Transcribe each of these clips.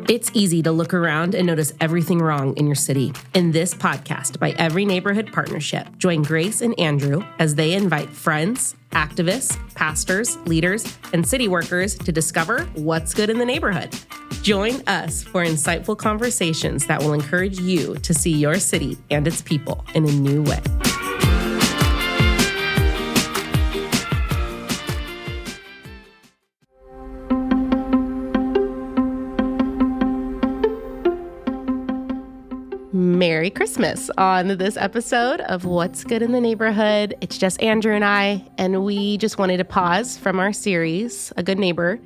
It's easy to look around and notice everything wrong in your city. In this podcast by Every Neighborhood Partnership, join Grace and Andrew as they invite friends, activists, pastors, leaders, and city workers to discover what's good in the neighborhood. Join us for insightful conversations that will encourage you to see your city and its people in a new way. Merry Christmas on this episode of What's Good in the Neighborhood. It's just Andrew and I, and we just wanted to pause from our series, A Good Neighbor,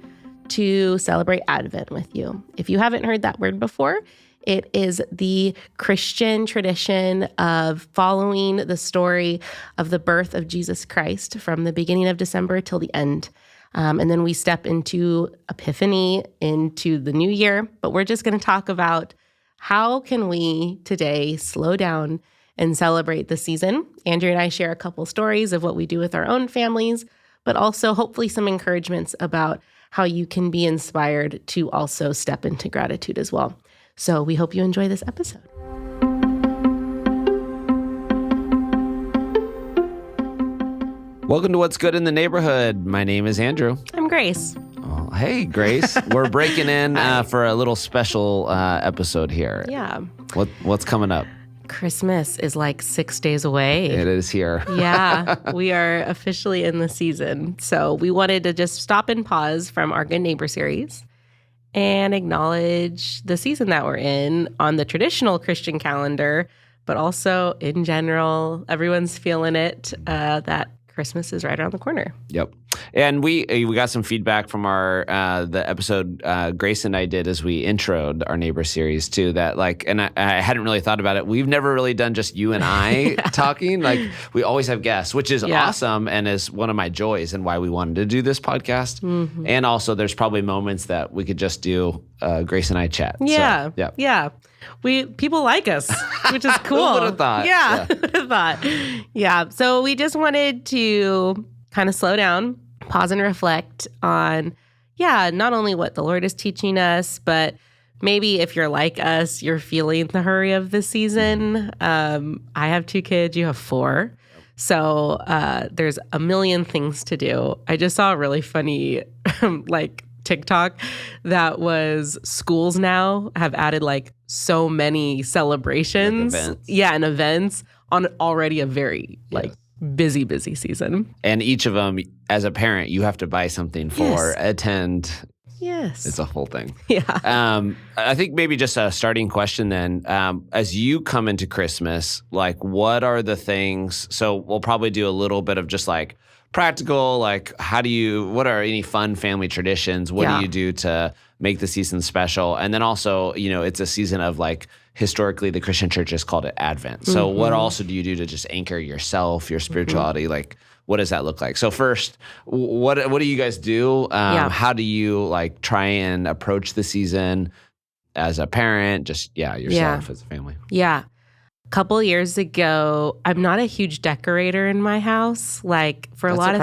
to celebrate Advent with you. If you haven't heard that word before, it is the Christian tradition of following the story of the birth of Jesus Christ from the beginning of December till the end. And then we step into Epiphany, into the new year, but we're just going to talk about how can we today slow down and celebrate the season? Andrew and I share a couple stories of what we do with our own families, but also hopefully some encouragements about how you can be inspired to also step into gratitude as well. So we hope you enjoy this episode. Welcome to What's Good in the Neighborhood. My name is Andrew. I'm Grace. Oh, hey, Grace. We're breaking in for a little special episode here. Yeah. What's coming up? Christmas is like 6 days away. It is here. Yeah, we are officially in the season. So we wanted to just stop and pause from our Good Neighbor series and acknowledge the season that we're in on the traditional Christian calendar, but also in general, everyone's feeling it, that Christmas is right around the corner. Yep. And we got some feedback from the episode Grace and I did as we introed our neighbor series too, that and I hadn't really thought about it. We've never really done just you and I talking. Like we always have guests, which is awesome and is one of my joys and why we wanted to do this podcast. Mm-hmm. And also there's probably moments that we could just do Grace and I chat. Yeah. So, yeah. People like us, which is cool. Who would have thought? Yeah. Who would have thought? Yeah. So we just wanted to kind of slow down, pause and reflect on, not only what the Lord is teaching us, but maybe if you're like us, you're feeling the hurry of the season. I have 2 kids, you have 4. So there's a million things to do. I just saw a really funny TikTok that was schools now have added so many celebrations. And events on already a very busy season. And each of them, as a parent, you have to buy something for, attend. Yes. It's a whole thing. Yeah. I think maybe just a starting question then, as you come into Christmas, what are the things, so we'll probably do a little bit of just practical, what are any fun family traditions? What do you do to make the season special? And then also, it's a season of historically the Christian church has called it Advent. So what also do you do to just anchor yourself, your spirituality? What does that look like? So first, what do you guys do? How do you try and approach the season as a parent, yourself as a family? Yeah. Couple years ago, I'm not a huge decorator in my house. For a lot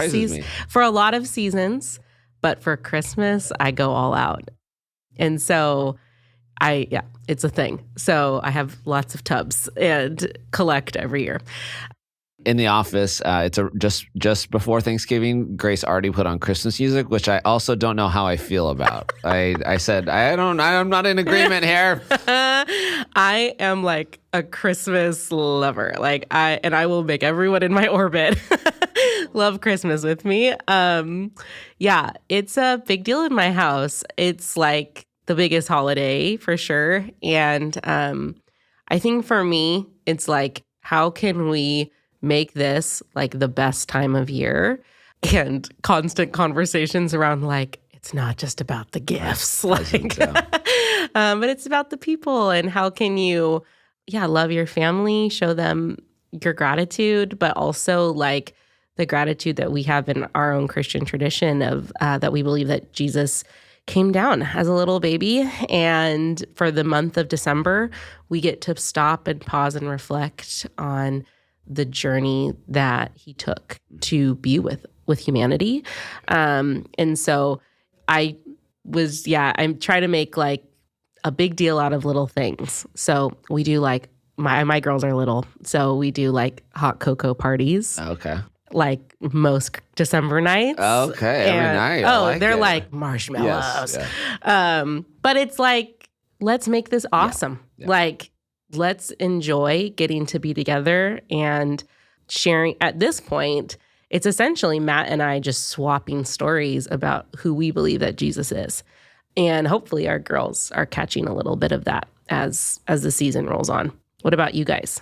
of seasons, but for Christmas, I go all out. And so it's a thing. So I have lots of tubs and collect every year. In the office, it's just before Thanksgiving, Grace already put on Christmas music, which I also don't know how I feel about. I said, I'm not in agreement here. I am a Christmas lover. I will make everyone in my orbit love Christmas with me. It's a big deal in my house. It's the biggest holiday for sure. And I think for me, it's how can we make this the best time of year, and constant conversations around it's not just about the gifts, but it's about the people and how can you, love your family, show them your gratitude, but also the gratitude that we have in our own Christian tradition of that we believe that Jesus came down as a little baby. And for the month of December, we get to stop and pause and reflect on the journey that he took to be with humanity. And so I'm trying to make a big deal out of little things. So we do like, my girls are little, so we do like hot cocoa parties. Okay. Like most December nights. Okay, every night. They're it. like marshmallows. Yes, But it's like, let's make this awesome. Yeah. Like, let's enjoy getting to be together and sharing. At this point, it's essentially Matt and I just swapping stories about who we believe that Jesus is. And hopefully our girls are catching a little bit of that as the season rolls on. What about you guys?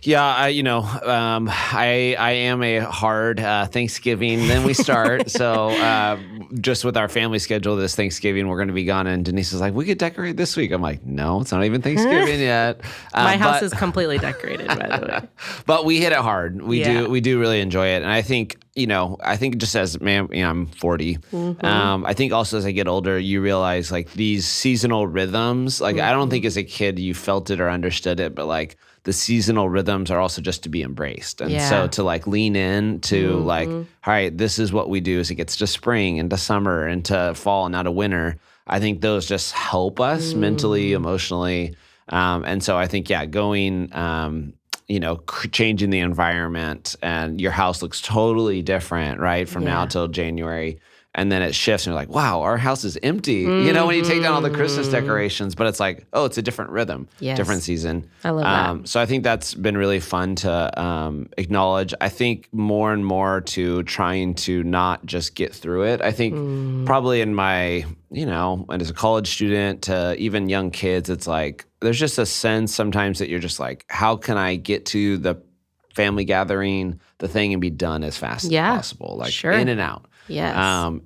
Yeah, I am a hard Thanksgiving. Then we start. So just with our family schedule, this Thanksgiving we're going to be gone, and Denise is like, "We could decorate this week." I'm like, "No, it's not even Thanksgiving yet." My house is completely decorated, by the way. But we hit it hard. We do really enjoy it, and I think just as man, I'm 40. I think also as I get older, you realize like these seasonal rhythms. Like I don't think as a kid you felt it or understood it, but like the seasonal rhythms are also just to be embraced. And so to like lean in to like, all right, this is what we do as it gets to spring and to summer and to fall and now to winter. I think those just help us mentally, emotionally. And so I think, going, changing the environment and your house looks totally different, right? From now till January. And then it shifts and you're like, wow, our house is empty. When you take down all the Christmas decorations, but it's like, oh, it's a different rhythm, different season. I love that. So I think that's been really fun to acknowledge. I think more and more to trying to not just get through it. I think probably in my, and as a college student to even young kids, it's like, there's just a sense sometimes that you're just like, how can I get to the family gathering, the thing, and be done as fast as possible? Like in and out. Yes.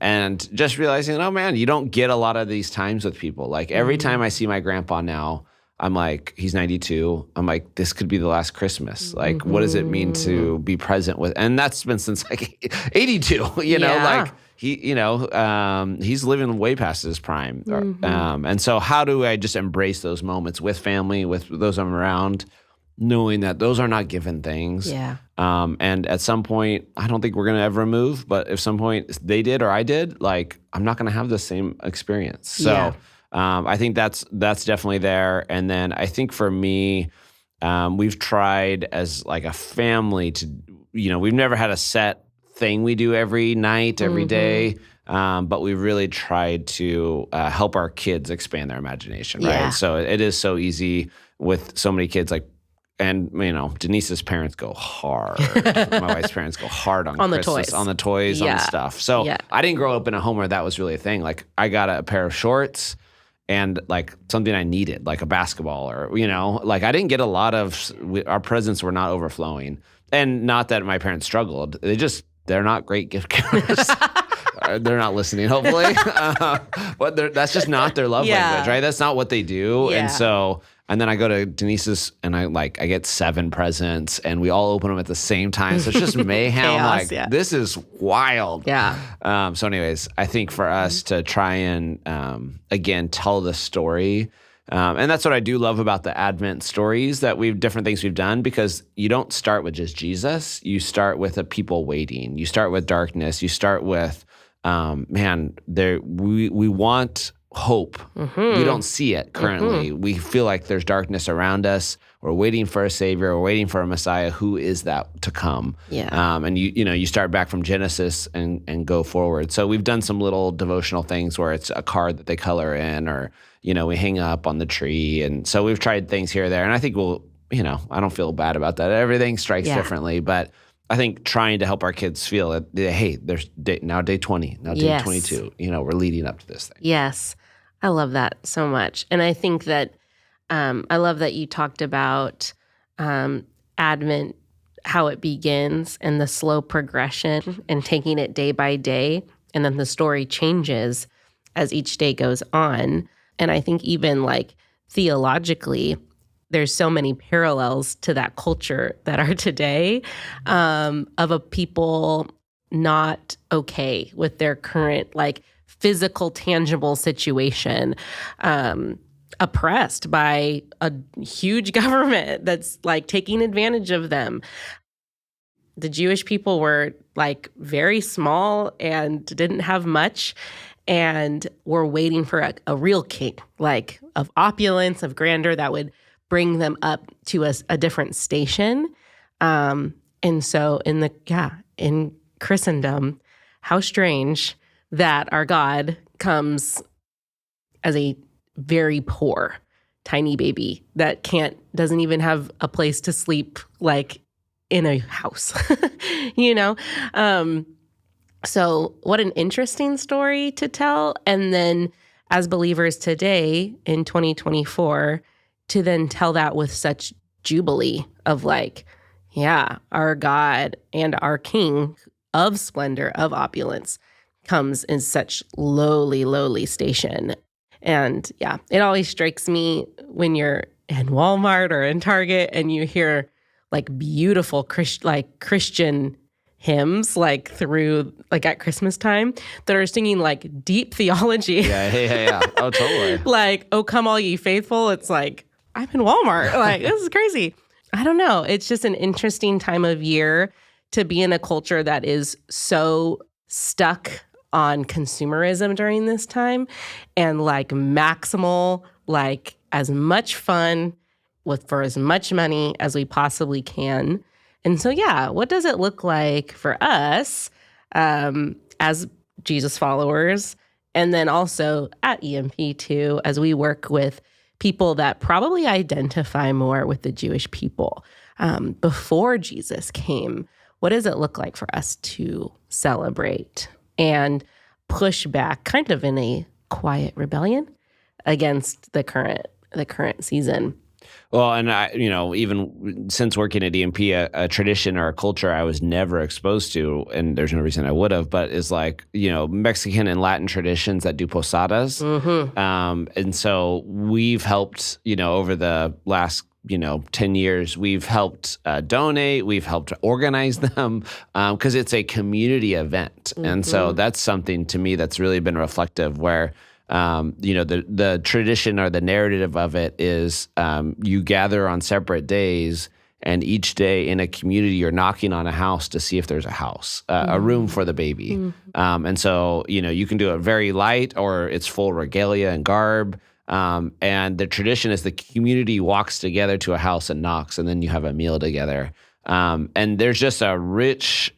And just realizing, oh man, you don't get a lot of these times with people. Like every time I see my grandpa now, I'm like, he's 92. I'm like, this could be the last Christmas. Like, what does it mean to be present with? And that's been since like 82, like he's living way past his prime. And so how do I just embrace those moments with family, with those I'm around, knowing that those are not given things. Yeah. And at some point, I don't think we're going to ever move, but if some point they did or I did, like, I'm not going to have the same experience. So I think that's definitely there. And then I think for me, we've tried as like a family to, we've never had a set thing we do every night, every day. But we really tried to help our kids expand their imagination, right? Yeah. So it is so easy with so many kids, like, and Denise's parents go hard. My wife's parents go hard on Christmas, on the toys, on the stuff. So I didn't grow up in a home where that was really a thing. Like I got a pair of shorts and like something I needed, like a basketball or, like I didn't get a lot of, our presents were not overflowing. And not that my parents struggled. They're not great gift givers. They're not listening, hopefully. But that's just not their love language, right? That's not what they do. Yeah. And then I go to Denise's and I get 7 presents and we all open them at the same time. So it's just mayhem. Chaos, this is wild. Yeah. So anyways, I think for us to try and, again, tell the story. And that's what I do love about the Advent stories different things we've done, because you don't start with just Jesus. You start with a people waiting. You start with darkness. You start with, we want hope. We don't see it currently. We feel like there's darkness around us. We're waiting for a savior. We're waiting for a Messiah. Who is that to come? Yeah. And you start back from Genesis and go forward. So we've done some little devotional things where it's a card that they color in, or we hang up on the tree. And so we've tried things here or there. And I think I don't feel bad about that. Everything strikes differently, but I think trying to help our kids feel that, hey, there's now day 20, now day 22. We're leading up to this thing. Yes. I love that so much. And I think that I love that you talked about Advent, how it begins and the slow progression and taking it day by day. And then the story changes as each day goes on. And I think even like theologically, there's so many parallels to that culture that are today, of a people not okay with their current like physical, tangible situation, oppressed by a huge government that's like taking advantage of them. The Jewish people were like very small and didn't have much. and were waiting for a real king, like of opulence, of grandeur that would bring them up to a different station. And so in Christendom, how strange that our God comes as a very poor, tiny baby that doesn't even have a place to sleep, like in a house, you know? So what an interesting story to tell. And then as believers today in 2024, to then tell that with such jubilee of like, yeah, our God and our King of splendor, of opulence, comes in such lowly, lowly station. And yeah, it always strikes me when you're in Walmart or in Target and you hear like beautiful Christian hymns like through like at Christmas time that are singing like deep theology. Yeah. Oh, totally. Like, oh, come all ye faithful. It's like, I'm in Walmart. Like, this is crazy. I don't know. It's just an interesting time of year to be in a culture that is so stuck on consumerism during this time and like maximal, like as much fun for as much money as we possibly can. And so, yeah, what does it look like for us as Jesus followers? And then also at EMP too, as we work with people that probably identify more with the Jewish people. Before Jesus came, what does it look like for us to celebrate and push back kind of in a quiet rebellion against the current season? Well, and I, even since working at EMP, a tradition or a culture I was never exposed to, and there's no reason I would have, but is like, Mexican and Latin traditions that do posadas. Mm-hmm. And so we've helped, over the last, 10 years, we've helped donate, we've helped organize them because it's a community event. Mm-hmm. And so that's something to me that's really been reflective where the tradition or the narrative of it is you gather on separate days, and each day in a community you're knocking on a house to see if there's a house, a room for the baby. Mm-hmm. And so, you can do it very light or it's full regalia and garb. And the tradition is the community walks together to a house and knocks, and then you have a meal together. And there's just a rich,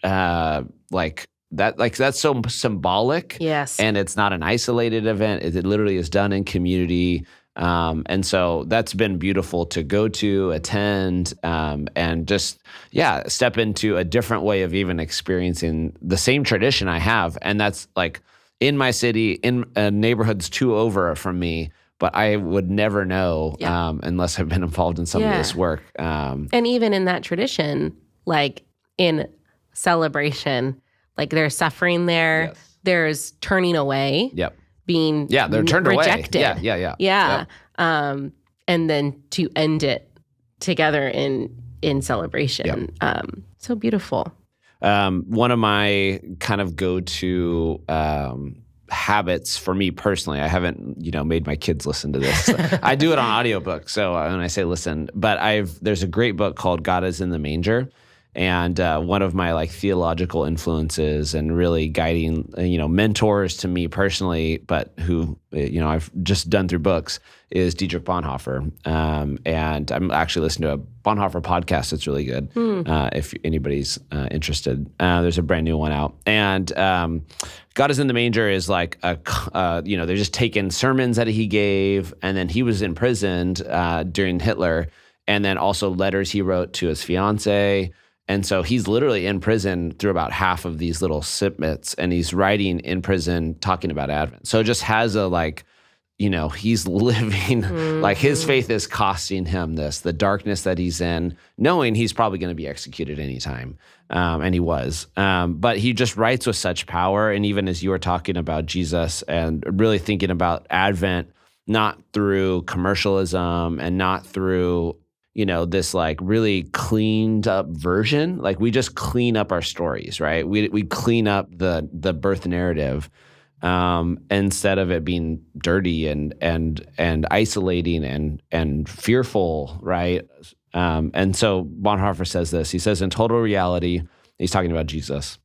that's so symbolic. Yes. And it's not an isolated event. It literally is done in community. And so that's been beautiful to go to, attend, and just, step into a different way of even experiencing the same tradition I have. And that's like in my city, in neighborhoods 2 over from me, but I would never know unless I've been involved in some of this work. And even in that tradition, like in celebration, like there's suffering there, there's turning away, being they're turned rejected. Away. Yeah. And then to end it together in celebration. So beautiful. One of my kind of go-to habits for me personally, I haven't, made my kids listen to this. I do it on audiobook. So when I say listen, but there's a great book called God is in the Manger. And one of my theological influences and really guiding, mentors to me personally, but who, I've just done through books is Dietrick Bonhoeffer. And I'm actually listening to a Bonhoeffer podcast. It's really good. If anybody's interested, there's a brand new one out. And God is in the Manger is like they're just taking sermons that he gave. And then he was imprisoned during Hitler. And then also letters he wrote to his fiance. And so he's literally in prison through about half of these little snippets, and he's writing in prison talking about Advent. So it just has he's living, like his faith is costing him the darkness that he's in, knowing he's probably going to be executed anytime. And he was. But he just writes with such power. And even as you were talking about Jesus and really thinking about Advent, not through commercialism and not through this really cleaned up version. Like we just clean up our stories, right? We clean up the birth narrative instead of it being dirty and isolating and fearful, right? And so Bonhoeffer says this. He says, in total reality, he's talking about Jesus.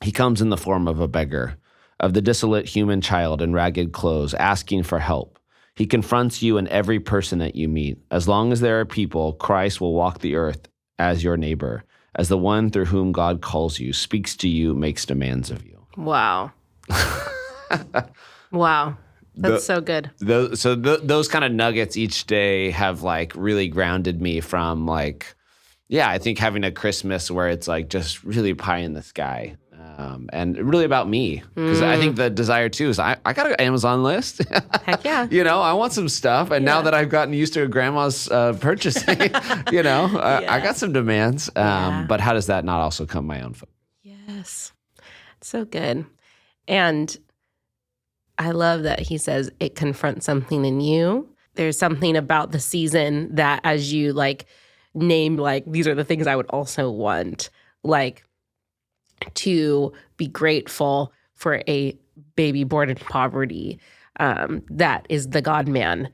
He comes in the form of a beggar, of the dissolute human child in ragged clothes, asking for help. He confronts you and every person that you meet. As long as there are people, Christ will walk the earth as your neighbor, as the one through whom God calls you, speaks to you, makes demands of you. Wow. Wow. That's so good. Those kind of nuggets each day have like really grounded me from like, I think having a Christmas where it's like just really pie in the sky. And really about me, because I think the desire too is I got an Amazon list. Heck yeah. I want some stuff. And now that I've gotten used to grandma's purchasing, I got some demands. But how does that not also come my own foot? Yes. So good. And I love that he says it confronts something in you. There's something about the season that as you like name, like, these are the things I would also want, like, to be grateful for a baby born in poverty that is the God-man,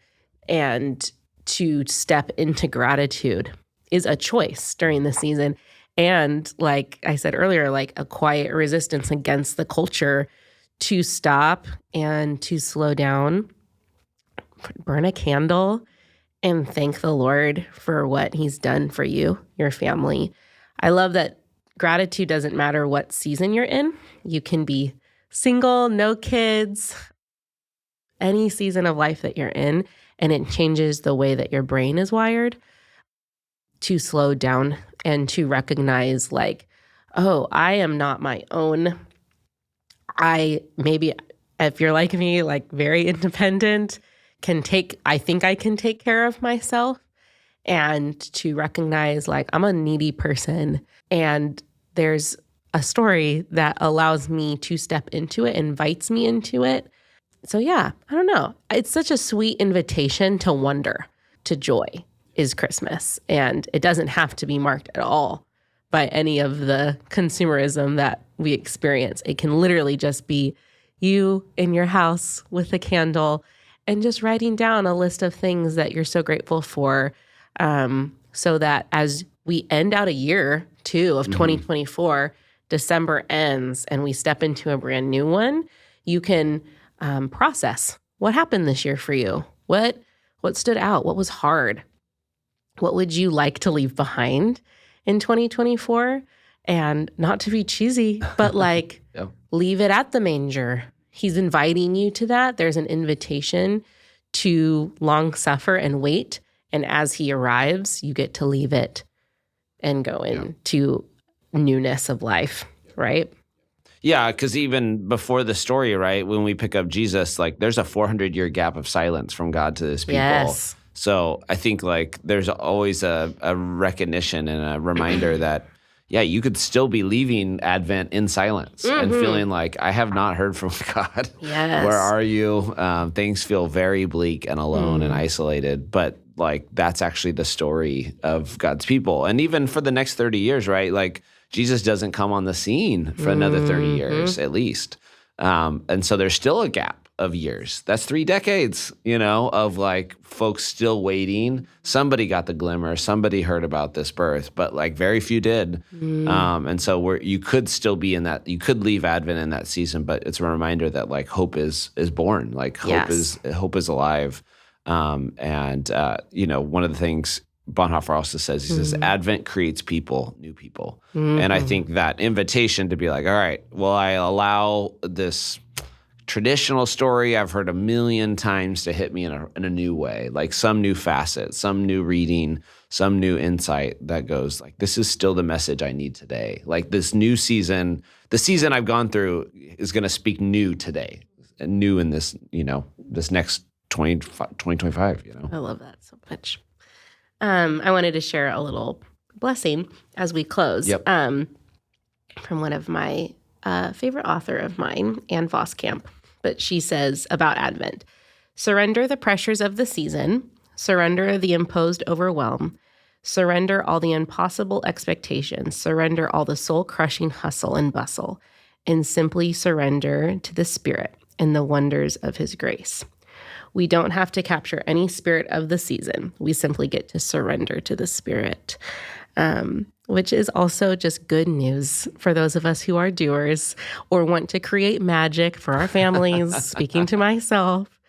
and to step into gratitude is a choice during the season. And like I said earlier, like a quiet resistance against the culture to stop and to slow down, burn a candle, and thank the Lord for what he's done for you, your family. I love that gratitude doesn't matter what season you're in. You can be single, no kids, any season of life that you're in, and it changes the way that your brain is wired to slow down and to recognize like, oh, I am not my own. Maybe if you're like me, like very independent, I think I can take care of myself. And to recognize like I'm a needy person and there's a story that allows me to step into it, invites me into it. So I don't know. It's such a sweet invitation to wonder, to joy is Christmas. And it doesn't have to be marked at all by any of the consumerism that we experience. It can literally just be you in your house with a candle and just writing down a list of things that you're so grateful for. So that as we end out a year, too, of 2024, December ends and we step into a brand new one, you can process what happened this year for you. What stood out? What was hard? What would you like to leave behind in 2024? And not to be cheesy, but like leave it at the manger. He's inviting you to that. There's an invitation to long suffer and wait. And as he arrives, you get to leave it and go into newness of life, right? Yeah, because even before the story, right, when we pick up Jesus, like there's a 400-year gap of silence from God to his people. Yes. So I think like there's always a recognition and a reminder that, you could still be leaving Advent in silence and feeling like, I have not heard from God. Yes. Where are you? Things feel very bleak and alone and isolated. But like that's actually the story of God's people. And even for the next 30 years, right? Like Jesus doesn't come on the scene for another 30 years at least. And so there's still a gap of years. That's 3 decades, of like folks still waiting. Somebody got the glimmer. Somebody heard about this birth, but like very few did. And so you could still be in that, you could leave Advent in that season, but it's a reminder that like hope is born, like hope is alive. One of the things Bonhoeffer also says, he says, Advent creates people, new people. And I think that invitation to be like, all right, well, I allow this traditional story I've heard a million times to hit me in a new way, like some new facet, some new reading, some new insight that goes like, this is still the message I need today. Like this new season, the season I've gone through is going to speak new today, and new in this, this next 2025, I love that so much. I wanted to share a little blessing as we close. Yep. From one of my favorite author of mine, Anne Voskamp. But she says about Advent, surrender the pressures of the season, surrender the imposed overwhelm, surrender all the impossible expectations, surrender all the soul-crushing hustle and bustle, and simply surrender to the Spirit and the wonders of his grace. We don't have to capture any spirit of the season. We simply get to surrender to the Spirit. which is also just good news for those of us who are doers or want to create magic for our families. Speaking to myself,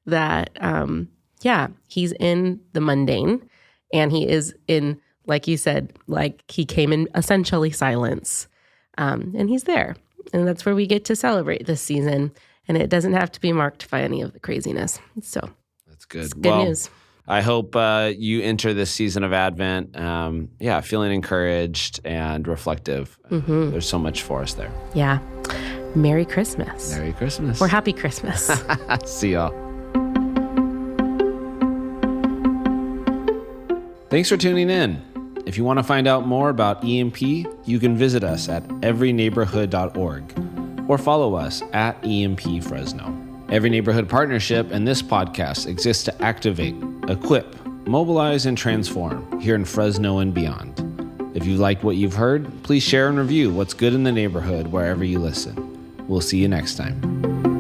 that, he's in the mundane, and he is in, like you said, like he came in essentially silence, and he's there. And that's where we get to celebrate this season. And it doesn't have to be marked by any of the craziness. So that's good. It's good news. I hope you enter this season of Advent, feeling encouraged and reflective. There's so much for us there. Yeah. Merry Christmas. Merry Christmas. Or Happy Christmas. See y'all. Thanks for tuning in. If you want to find out more about EMP, you can visit us at everyneighborhood.org or follow us at EMP Fresno. Every Neighborhood Partnership and this podcast exists to activate, equip, mobilize, and transform here in Fresno and beyond. If you liked what you've heard, please share and review what's good in the neighborhood wherever you listen. We'll see you next time.